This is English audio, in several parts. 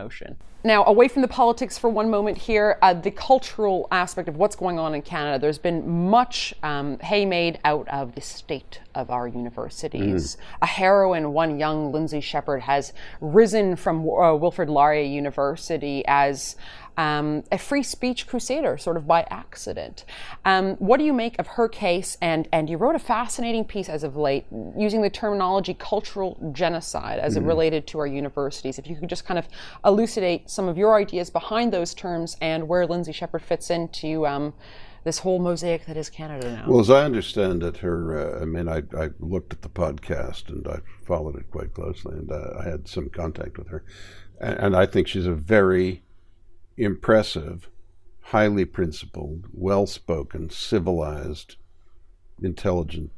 motion. Now, away from the politics for one moment here, the cultural aspect of what's going on in Canada, there's been much hay made out of the state of our universities. A heroine, one young Lindsay Shepherd, has risen from Wilfrid Laurier University as a free speech crusader, sort of by accident. What do you make of her case? And you wrote a fascinating piece as of late using the terminology cultural genocide as it related to our universities. If you could just kind of elucidate some of your ideas behind those terms and where Lindsay Shepherd fits into this whole mosaic that is Canada now. Well, as I understand it, I looked at the podcast and I followed it quite closely, and I had some contact with her. And I think she's a very impressive, highly principled, well-spoken, civilized, intelligent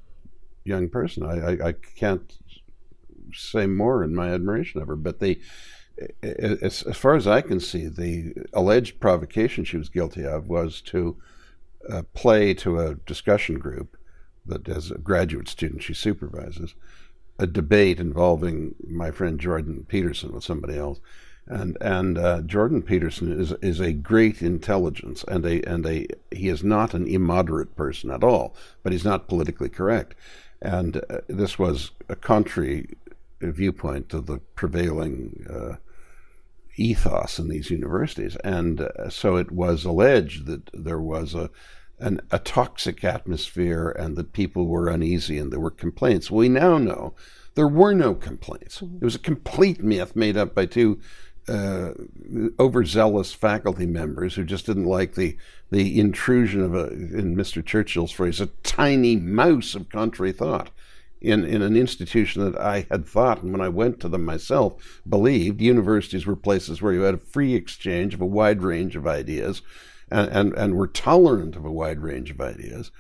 young person. I can't say more in my admiration of her, but as far as I can see, the alleged provocation she was guilty of was to play to a discussion group that, as a graduate student she supervises, a debate involving my friend Jordan Peterson with somebody else. And Jordan Peterson is a great intelligence, and he is not an immoderate person at all, but he's not politically correct. And this was a contrary viewpoint to the prevailing ethos in these universities. And so it was alleged that there was a toxic atmosphere and that people were uneasy and there were complaints. We now know there were no complaints. It was a complete myth made up by two overzealous faculty members who just didn't like the intrusion of in Mr. Churchill's phrase, a tiny mouse of contrary thought in an institution that I had thought, and when I went to them myself, believed universities were places where you had a free exchange of a wide range of ideas and were tolerant of a wide range of ideas.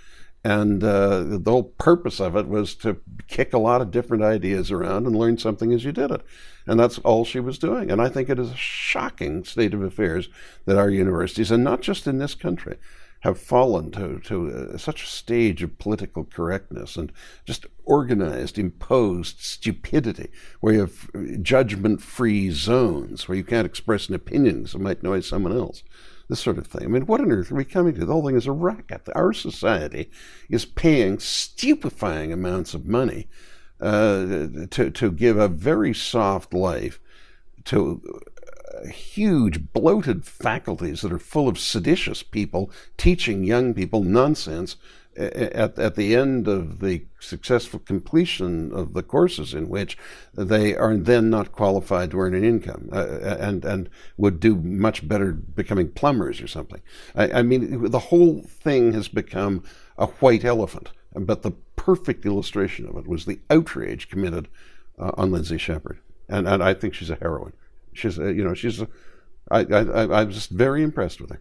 And the whole purpose of it was to kick a lot of different ideas around and learn something as you did it. And that's all she was doing. And I think it is a shocking state of affairs that our universities, and not just in this country, have fallen to such a stage of political correctness and just organized, imposed stupidity, where you have judgment-free zones, where you can't express an opinion because it might annoy someone else. This sort of thing. I mean, what on earth are we coming to? The whole thing is a racket. Our society is paying stupefying amounts of money to give a very soft life to huge, bloated faculties that are full of seditious people teaching young people nonsense at the end of the successful completion of the courses in which they are then not qualified to earn an income and would do much better becoming plumbers or something. I mean, the whole thing has become a white elephant, but the perfect illustration of it was the outrage committed on Lindsay Shepherd. And I think she's a heroine. I'm just very impressed with her.